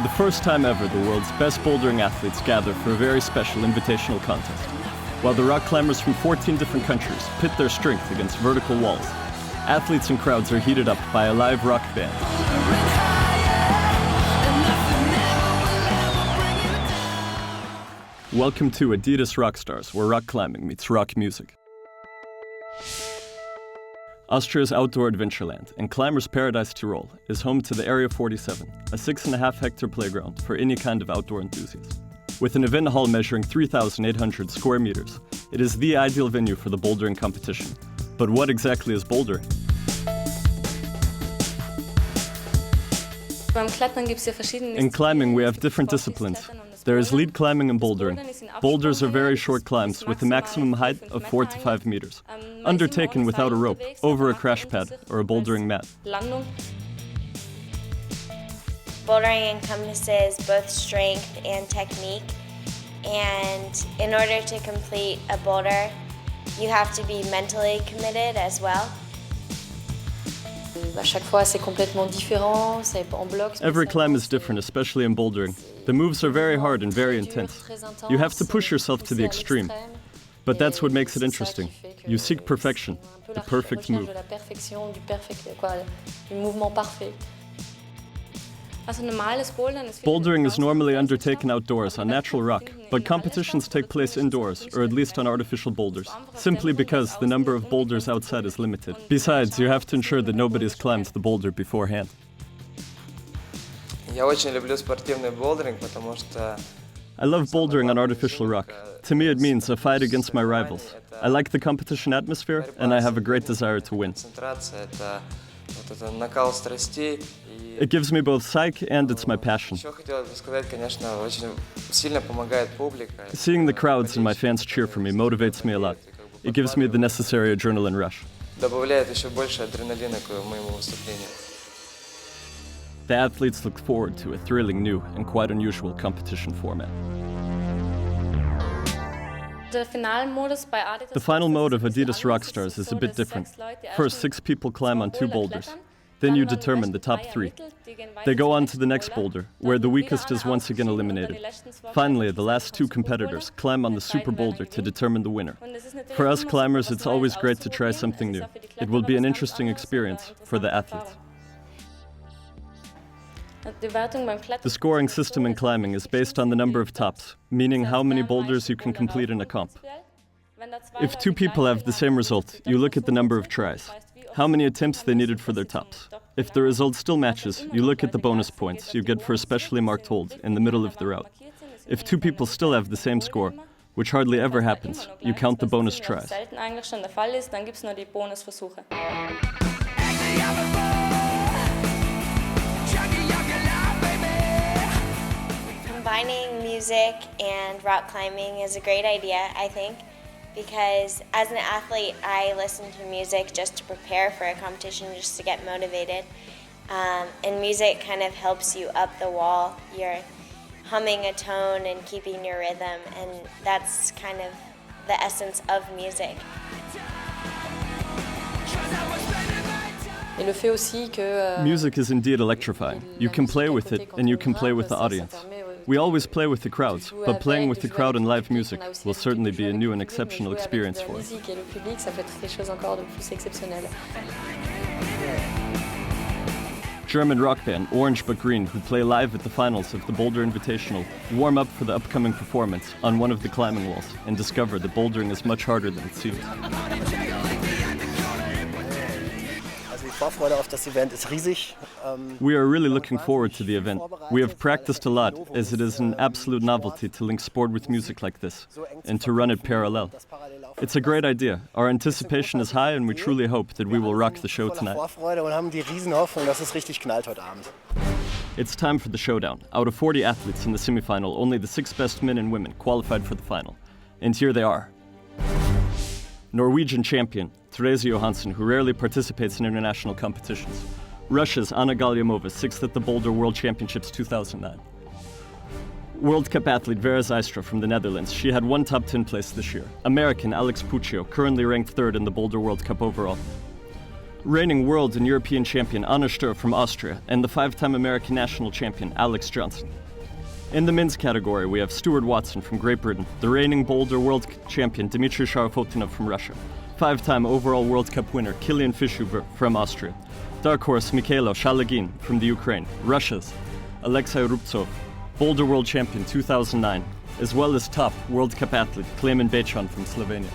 the first time ever, the world's best bouldering athletes gather for a very special invitational contest. While the rock climbers from 14 different countries pit their strength against vertical walls, athletes and crowds are heated up by a live rock band. Welcome to Adidas Rockstars, where rock climbing meets rock music. Austria's outdoor adventureland and Climbers Paradise Tyrol is home to the Area 47, a 6.5-hectare playground for any kind of outdoor enthusiast. With an event hall measuring 3,800 square meters, it is the ideal venue for the bouldering competition. But what exactly is bouldering? In climbing, we have different disciplines. There is lead climbing and bouldering. Boulders are very short climbs with a maximum height of 4 to 5 meters, undertaken without a rope, over a crash pad or a bouldering mat. Bouldering encompasses both strength and technique, and in order to complete a boulder, you have to be mentally committed as well. Every climb is different, especially in bouldering. The moves are very hard and very intense. You have to push yourself to the extreme. But that's what makes it interesting. You seek perfection, the perfect move. Bouldering is normally undertaken outdoors on natural rock, but competitions take place indoors, or at least on artificial boulders, simply because the number of boulders outside is limited. Besides, you have to ensure that nobody has climbed the boulder beforehand. I love bouldering on artificial rock. To me, it means a fight against my rivals. I like the competition atmosphere, and I have a great desire to win. It gives me both psych and it's my passion. Seeing the crowds and my fans cheer for me motivates me a lot. It gives me the necessary adrenaline rush. The athletes look forward to a thrilling new and quite unusual competition format. The final mode of Adidas Rockstars is a bit different. First, 6 people climb on 2 boulders. Then you determine the top 3. They go on to the next boulder, where the weakest is once again eliminated. Finally, the last 2 competitors climb on the superboulder to determine the winner. For us climbers, it's always great to try something new. It will be an interesting experience for the athletes. The scoring system in climbing is based on the number of tops, meaning how many boulders you can complete in a comp. If 2 people have the same result, you look at the number of tries, how many attempts they needed for their tops. If the result still matches, you look at the bonus points you get for a specially marked hold in the middle of the route. If 2 people still have the same score, which hardly ever happens, you count the bonus tries. Combining music and rock climbing is a great idea, I think, because as an athlete, I listen to music just to prepare for a competition, just to get motivated. And music kind of helps you up the wall. You're humming a tone and keeping your rhythm, and that's kind of the essence of music. Music is indeed electrifying. You can play with it, and you can play with the audience. We always play with the crowds, but playing with the crowd in live music will certainly be a new and exceptional experience for us. German rock band Orange But Green, who play live at the finals of the Boulder Invitational, warm up for the upcoming performance on one of the climbing walls and discover that bouldering is much harder than it seems. We are really looking forward to the event. We have practiced a lot, as it is an absolute novelty to link sport with music like this, and to run it parallel. It's a great idea. Our anticipation is high, and we truly hope that we will rock the show tonight. It's time for the showdown. Out of 40 athletes in the semifinal, only the 6 best men and women qualified for the final. And here they are. Norwegian champion, Therese Johansson, who rarely participates in international competitions. Russia's Anna Galyamova, 6th at the Boulder World Championships 2009. World Cup athlete Vera Zystra from the Netherlands. She had 1 top 10 place this year. American Alex Puccio, currently ranked 3rd in the Boulder World Cup overall. reigning world and European champion Anna Stöhr from Austria, and the 5-time American national champion Alex Johnson. In the men's category, we have Stuart Watson from Great Britain, the reigning boulder world champion Dmitry Sharafutdinov from Russia, 5-time overall World Cup winner Kilian Fischhuber from Austria, dark horse Mikhailo Shalagin from the Ukraine, Russia's Alex Puccio, boulder world champion 2009, as well as top World Cup athlete Kilian Fischhuber from Slovenia.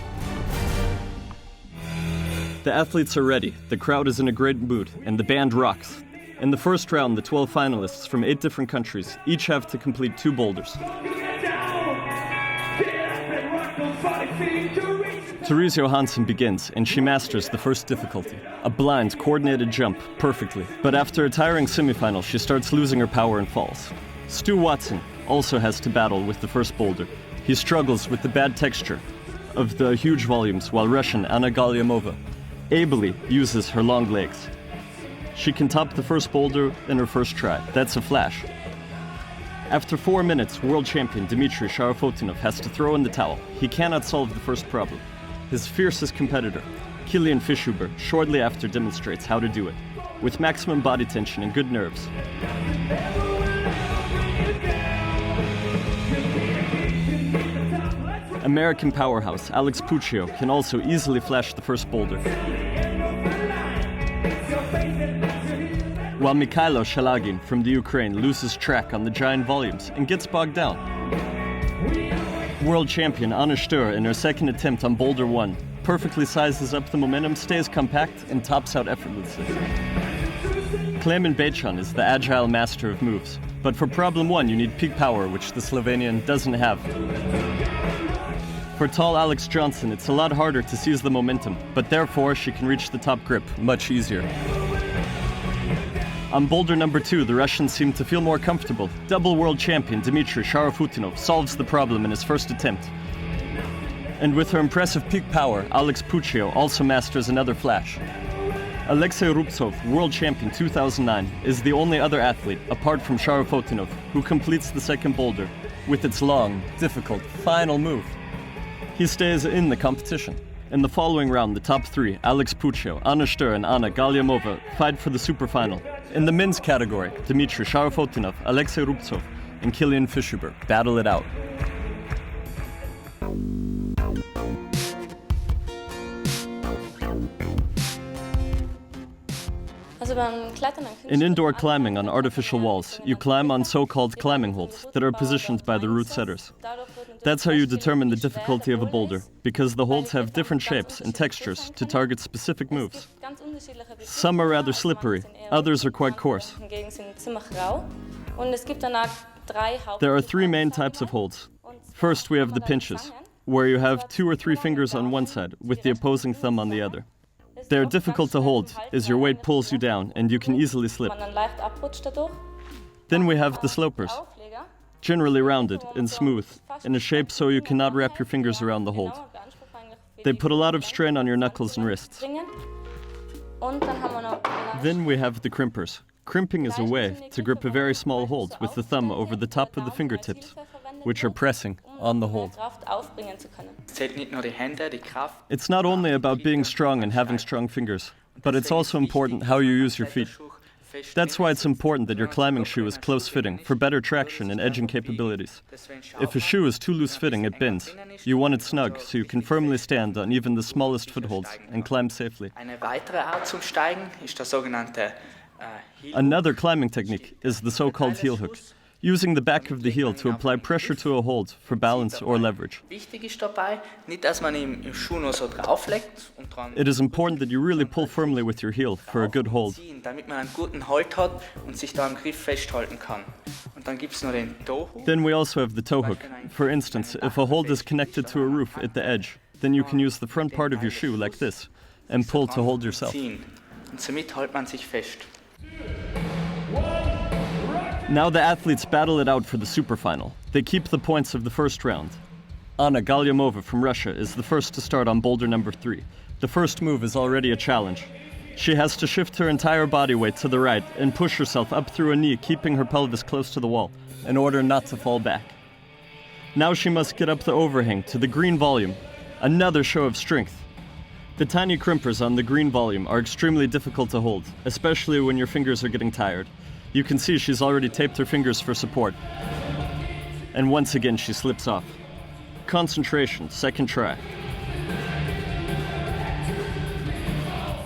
The athletes are ready, the crowd is in a great mood, and the band rocks. In the first round, the 12 finalists from 8 different countries each have to complete 2 boulders. Therese Johansson begins, and she masters the first difficulty, a blind, coordinated jump, perfectly. But after a tiring semifinal, she starts losing her power and falls. Stu Watson also has to battle with the first boulder. He struggles with the bad texture of the huge volumes, while Russian Anna Galyamova ably uses her long legs. She can top the first boulder in her first try. That's a flash. After 4 minutes, world champion Dmitry Sharafutdinov has to throw in the towel. He cannot solve the first problem. His fiercest competitor, Kilian Fischhuber, shortly after demonstrates how to do it, with maximum body tension and good nerves. American powerhouse Alex Puccio can also easily flash the first boulder, while Mikhailo Shalagin from the Ukraine loses track on the giant volumes and gets bogged down. World champion Anna Stöhr, in her second attempt on boulder 1, perfectly sizes up the momentum, stays compact, and tops out effortlessly. Kilian Fischhuber is the agile master of moves, but for problem 1 you need peak power, which the Slovenian doesn't have. For tall Alex Johnson, it's a lot harder to seize the momentum, but therefore she can reach the top grip much easier. On boulder number 2, the Russians seem to feel more comfortable. Double world champion Dmitry Sharafutdinov solves the problem in his first attempt. And with her impressive peak power, Alex Puccio also masters another flash. Alexei Rubtsov, world champion 2009, is the only other athlete, apart from Sharafutdinov, who completes the second boulder with its long, difficult, final move. He stays in the competition. In the following round, the top 3, Alex Puccio, Anna Stöhr and Anna Galyamova, fight for the superfinal. In the men's category, Dmitry Sharafutdinov, Alexei Rubtsov and Kilian Fischhuber battle it out. In indoor climbing on artificial walls, you climb on so-called climbing holds that are positioned by the route setters. That's how you determine the difficulty of a boulder, because the holds have different shapes and textures to target specific moves. Some are rather slippery, others are quite coarse. There are 3 main types of holds. First, we have the pinches, where you have 2 or 3 fingers on one side with the opposing thumb on the other. They're difficult to hold, as your weight pulls you down and you can easily slip. Then we have the slopers, generally rounded and smooth, in a shape so you cannot wrap your fingers around the hold. They put a lot of strain on your knuckles and wrists. Then we have the crimpers. Crimping is a way to grip a very small hold with the thumb over the top of the fingertips, which are pressing on the hold. It's not only about being strong and having strong fingers, but it's also important how you use your feet. That's why it's important that your climbing shoe is close-fitting for better traction and edging capabilities. If a shoe is too loose-fitting, it bends. You want it snug, so you can firmly stand on even the smallest footholds and climb safely. Another climbing technique is the so-called heel hook, using the back of the heel to apply pressure to a hold for balance or leverage. It is important that you really pull firmly with your heel for a good hold. Then we also have the toe hook. For instance, if a hold is connected to a roof at the edge, then you can use the front part of your shoe like this and pull to hold yourself. Now the athletes battle it out for the superfinal. They keep the points of the first round. Anna Galyamova from Russia is the first to start on boulder number 3. The first move is already a challenge. She has to shift her entire body weight to the right and push herself up through a knee, keeping her pelvis close to the wall in order not to fall back. Now she must get up the overhang to the green volume, another show of strength. The tiny crimpers on the green volume are extremely difficult to hold, especially when your fingers are getting tired. You can see she's already taped her fingers for support. And once again she slips off. Concentration, second try.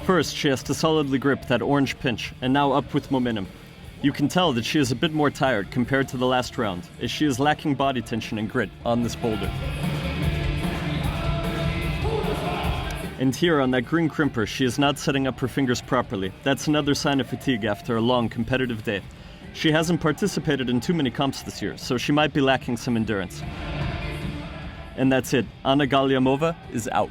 First, she has to solidly grip that orange pinch, and now up with momentum. You can tell that she is a bit more tired compared to the last round, as she is lacking body tension and grit on this boulder. And here on that green crimper, she is not setting up her fingers properly. That's another sign of fatigue after a long competitive day. She hasn't participated in too many comps this year, so she might be lacking some endurance. And that's it. Anna Galiamova is out.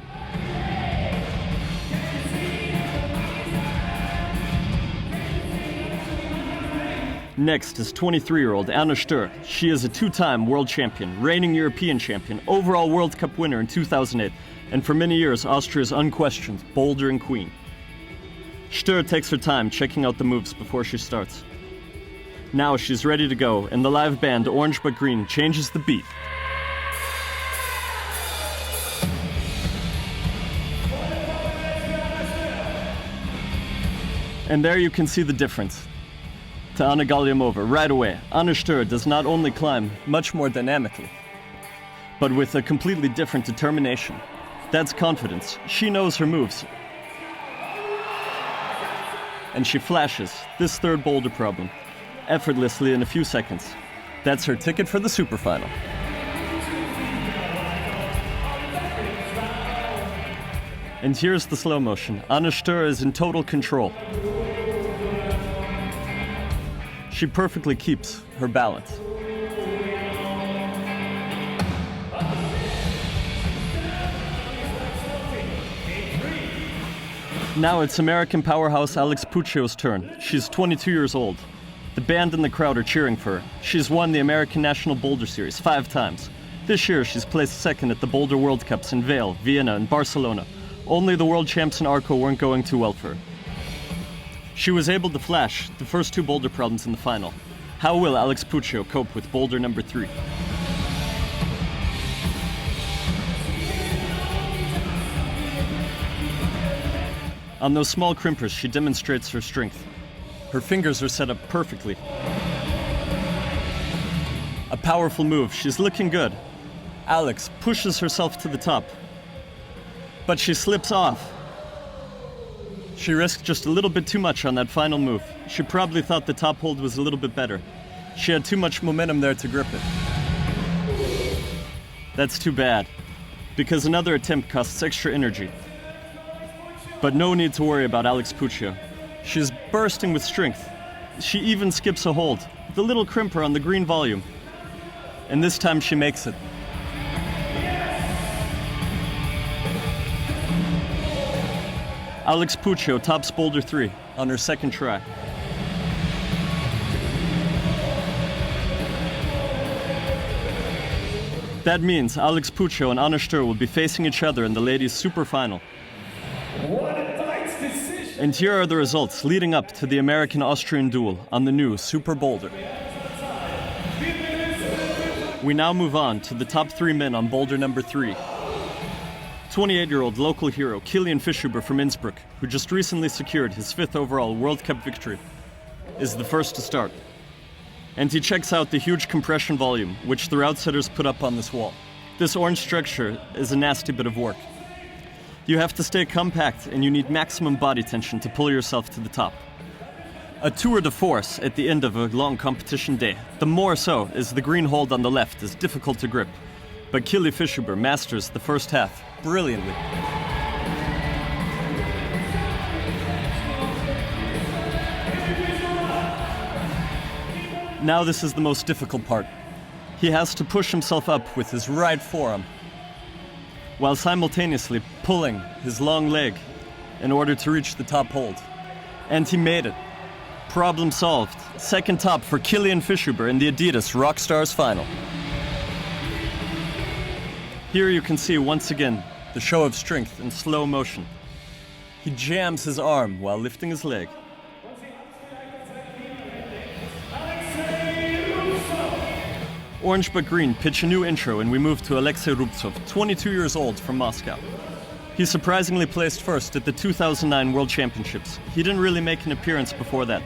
Next is 23-year-old Anna Stöhr. She is a two-time world champion, reigning European champion, overall World Cup winner in 2008, and for many years Austria's unquestioned bouldering queen. Stöhr takes her time checking out the moves before she starts. Now she's ready to go, and the live band, Orange But Green, changes the beat. And there you can see the difference. To Anna Galiamova right away, Anna Stöhr does not only climb much more dynamically, but with a completely different determination. That's confidence. She knows her moves. And she flashes this third boulder problem effortlessly in a few seconds. That's her ticket for the superfinal. And here's the slow motion. Anna Stöhr is in total control. She perfectly keeps her balance. Now it's American powerhouse Alex Puccio's turn. She's 22 years old. The band and the crowd are cheering for her. She's won the American National Boulder Series 5 times. This year she's placed second at the Boulder World Cups in Vail, Vienna, and Barcelona. Only the world champs in Arco weren't going too well for her. She was able to flash the first 2 boulder problems in the final. How will Alex Puccio cope with boulder number 3? On those small crimpers, she demonstrates her strength. Her fingers are set up perfectly. A powerful move. She's looking good. Alex pushes herself to the top, but she slips off. She risked just a little bit too much on that final move. She probably thought the top hold was a little bit better. She had too much momentum there to grip it. That's too bad, because another attempt costs extra energy. But no need to worry about Alex Puccio. She's bursting with strength. She even skips a hold, the little crimper on the green volume. And this time she makes it. Alex Puccio tops boulder 3 on her second try. That means Alex Puccio and Anna Stöhr will be facing each other in the ladies' superfinal. And here are the results leading up to the American-Austrian duel on the new superboulder. We now move on to the top 3 men on boulder number 3. 28-year-old local hero Kilian Fischhuber from Innsbruck, who just recently secured his 5th overall World Cup victory, is the first to start. And he checks out the huge compression volume, which the route setters put up on this wall. This orange structure is a nasty bit of work. You have to stay compact and you need maximum body tension to pull yourself to the top. A tour de force at the end of a long competition day. The more so as the green hold on the left is difficult to grip. But Kilian Fischhuber masters the first half brilliantly. Now this is the most difficult part. He has to push himself up with his right forearm, while simultaneously pulling his long leg in order to reach the top hold. And he made it. Problem solved. Second top for Kilian Fischhuber in the Adidas ROCKSTARS final. Here you can see once again the show of strength in slow motion. He jams his arm while lifting his leg. Orange But Green pitch a new intro and we move to Alex Puccio, 22 years old from Moscow. He surprisingly placed first at the 2009 World Championships. He didn't really make an appearance before that.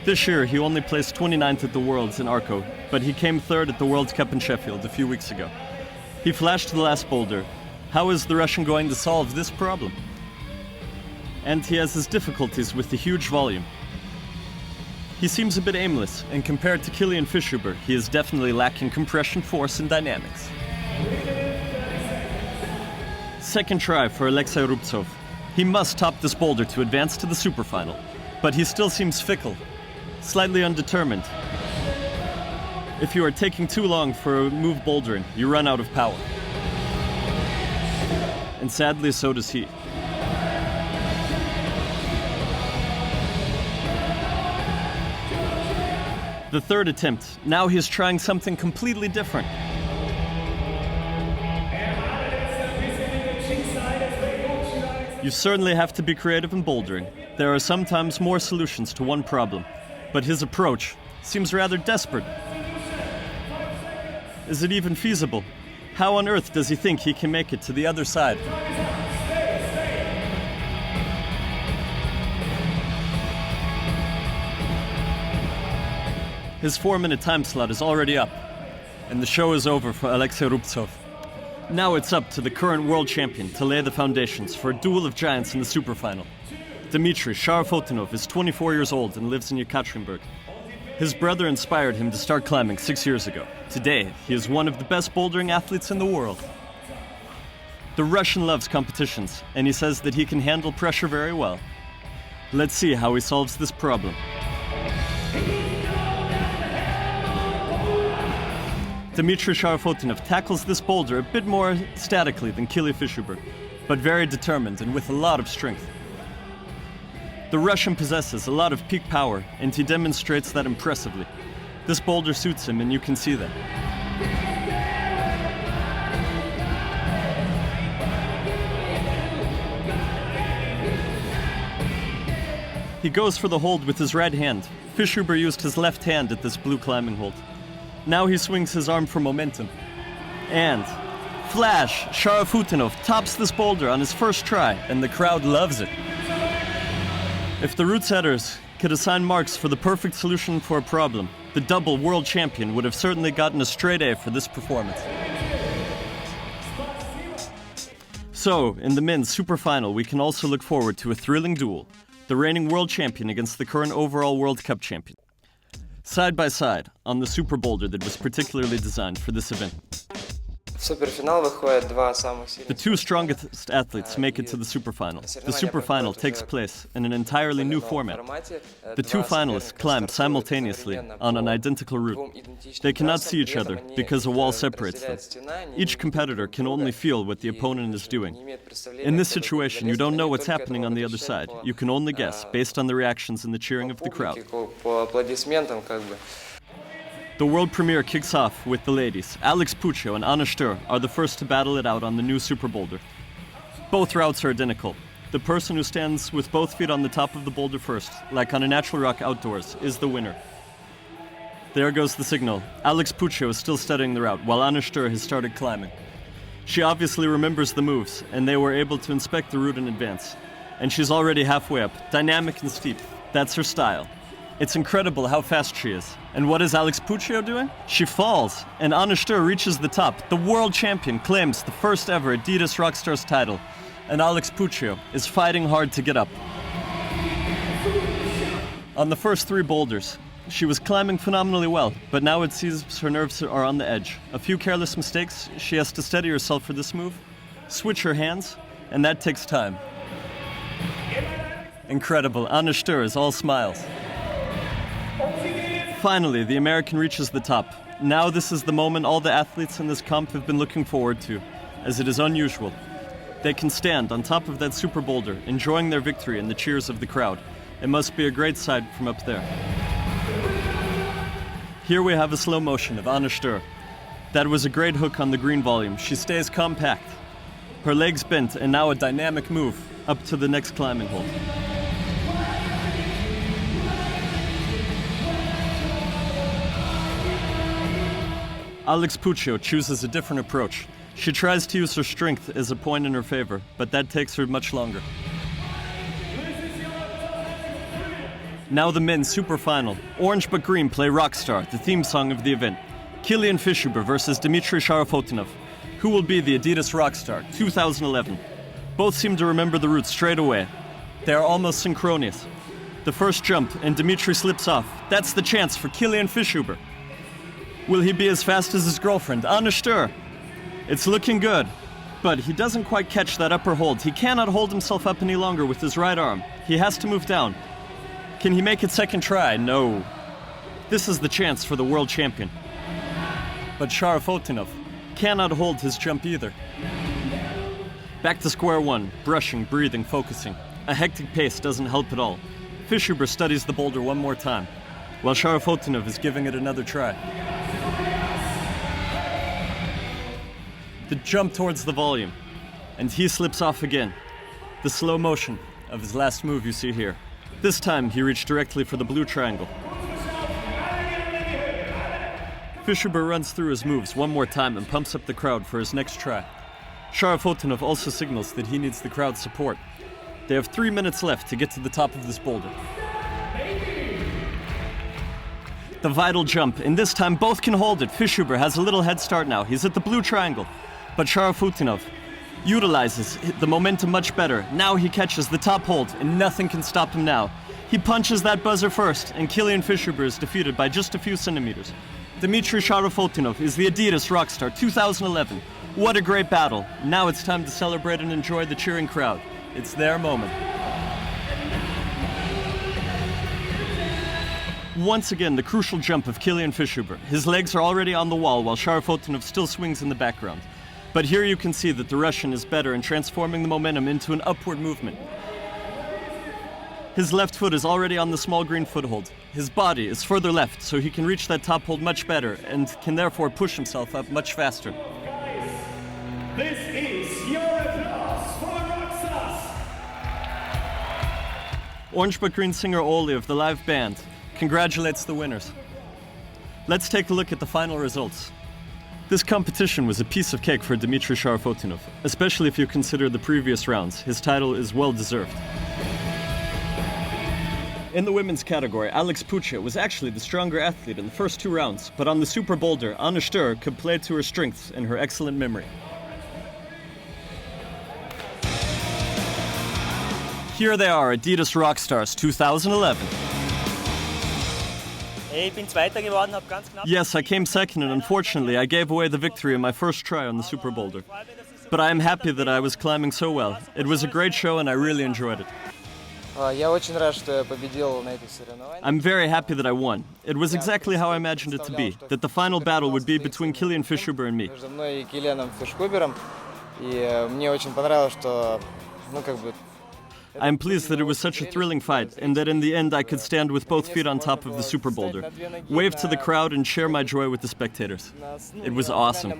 This year, he only placed 29th at the Worlds in Arco, but he came third at the World Cup in Sheffield a few weeks ago. He flashed the last boulder. How is the Russian going to solve this problem? And he has his difficulties with the huge volume. He seems a bit aimless, and compared to Kilian Fischhuber, he is definitely lacking compression, force, and dynamics. Second try for Alexei Rubtsov. He must top this boulder to advance to the superfinal, but he still seems fickle, slightly undetermined. If you are taking too long for a move bouldering, you run out of power. And sadly, so does he. The third attempt. Now he's trying something completely different. You certainly have to be creative in bouldering. There are sometimes more solutions to one problem, but his approach seems rather desperate. Is it even feasible? How on earth does he think he can make it to the other side? His 4-minute time slot is already up, and the show is over for Alexei Rubtsov. Now it's up to the current world champion to lay the foundations for a duel of giants in the superfinal. Dmitry Sharafutdinov is 24 years old and lives in Yekaterinburg. His brother inspired him to start climbing 6 years ago. Today, he is one of the best bouldering athletes in the world. The Russian loves competitions, and he says that he can handle pressure very well. Let's see how he solves this problem. Dmitry Sharafutdinov tackles this boulder a bit more statically than Kilian Fischhuber, but very determined and with a lot of strength. The Russian possesses a lot of peak power, and he demonstrates that impressively. This boulder suits him, and you can see that. He goes for the hold with his right hand. Fischhuber used his left hand at this blue climbing hold. Now he swings his arm for momentum. And flash! Sharafutdinov tops this boulder on his first try, and the crowd loves it. If the root setters could assign marks for the perfect solution for a problem, the double world champion would have certainly gotten a straight A for this performance. So, in the men's superfinal, we can also look forward to a thrilling duel. The reigning world champion against the current overall World Cup champion. Side by side, on the super boulder that was particularly designed for this event. The two strongest athletes make it to the superfinal. The superfinal takes place in an entirely new format. The two finalists climb simultaneously on an identical route. They cannot see each other because a wall separates them. Each competitor can only feel what the opponent is doing. In this situation, you don't know what's happening on the other side. You can only guess based on the reactions and the cheering of the crowd. The world premiere kicks off with the ladies. Alex Puccio and Anna Stöhr are the first to battle it out on the new super boulder. Both routes are identical. The person who stands with both feet on the top of the boulder first, like on a natural rock outdoors, is the winner. There goes the signal. Alex Puccio is still studying the route, while Anna Stöhr has started climbing. She obviously remembers the moves, and they were able to inspect the route in advance. And she's already halfway up, dynamic and steep. That's her style. It's incredible how fast she is. And what is Alex Puccio doing? She falls, and Anna Stöhr reaches the top. The world champion claims the first ever adidas ROCKSTARS title, and Alex Puccio is fighting hard to get up. On the first 3 boulders, she was climbing phenomenally well, but now it seems her nerves are on the edge. A few careless mistakes, she has to steady herself for this move, switch her hands, and that takes time. Incredible, Anna Stöhr is all smiles. Finally, the American reaches the top. Now this is the moment all the athletes in this comp have been looking forward to, as it is unusual. They can stand on top of that super boulder, enjoying their victory and the cheers of the crowd. It must be a great sight from up there. Here we have a slow motion of Anna Stöhr. That was a great hook on the green volume. She stays compact. Her legs bent, and now a dynamic move up to the next climbing hold. Alex Puccio chooses a different approach. She tries to use her strength as a point in her favor, but that takes her much longer. Now the men's superfinal. Orange but Green play Rockstar, the theme song of the event. Kilian Fischhuber versus Dmitry Sharafutdinov. Who will be the Adidas Rockstar 2011? Both seem to remember the route straight away. They are almost synchronous. The first jump and Dmitry slips off. That's the chance for Kilian Fischhuber. Will he be as fast as his girlfriend, Anna Stöhr? It's looking good, but he doesn't quite catch that upper hold. He cannot hold himself up any longer with his right arm. He has to move down. Can he make it second try? No. This is the chance for the world champion. But Sharafutdinov cannot hold his jump either. Back to square one, brushing, breathing, focusing. A hectic pace doesn't help at all. Fischhuber studies the boulder one more time, while Sharafutdinov is giving it another try. The jump towards the volume, and he slips off again. The slow motion of his last move you see here. This time he reached directly for the blue triangle. Fischhuber runs through his moves one more time and pumps up the crowd for his next try. Sharafutdinov also signals that he needs the crowd's support. They have 3 minutes left to get to the top of this boulder. The vital jump, and this time both can hold it. Fischhuber has a little head start now. He's at the blue triangle. But Sharafutdinov utilizes the momentum much better. Now he catches the top hold, and nothing can stop him now. He punches that buzzer first, and Kilian Fischhuber is defeated by just a few centimeters. Dmitry Sharafutdinov is the Adidas Rockstar 2011. What a great battle. Now it's time to celebrate and enjoy the cheering crowd. It's their moment. Once again, the crucial jump of Kilian Fischhuber. His legs are already on the wall while Sharafutdinov still swings in the background. But here you can see that the Russian is better in transforming the momentum into an upward movement. His left foot is already on the small green foothold. His body is further left, so he can reach that top hold much better and can therefore push himself up much faster. This is your applause for the Rockstars! Orange but Green singer Oli of the live band congratulates the winners. Let's take a look at the final results. This competition was a piece of cake for Dmitry Sharafutdinov, especially if you consider the previous rounds. His title is well deserved. In the women's category, Alex Puccio was actually the stronger athlete in the first 2 rounds, but on the superboulder, Anna Stöhr could play to her strengths and her excellent memory. Here they are, Adidas Rockstars 2011. Yes, I came second, and unfortunately I gave away the victory in my first try on the superboulder. But I am happy that I was climbing so well. It was a great show and I really enjoyed it. I'm very happy that I won. It was exactly how I imagined it to be, that the final battle would be between Kilian Fischhuber and me. I am pleased that it was such a thrilling fight and that in the end I could stand with both feet on top of the superboulder, wave to the crowd and share my joy with the spectators. It was awesome.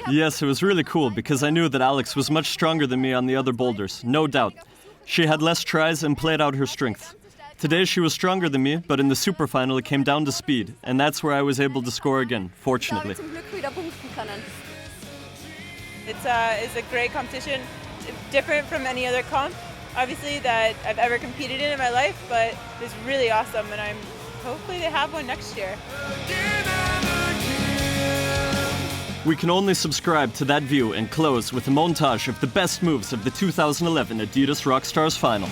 Yes, it was really cool because I knew that Alex was much stronger than me on the other boulders, no doubt. She had less tries and played out her strengths. Today she was stronger than me, but in the superfinal it came down to speed, and that's where I was able to score again, fortunately. It's a great competition, different from any other comp, obviously, that I've ever competed in my life, but it's really awesome, and hopefully they have one next year. We can only subscribe to that view and close with a montage of the best moves of the 2011 Adidas Rockstars final.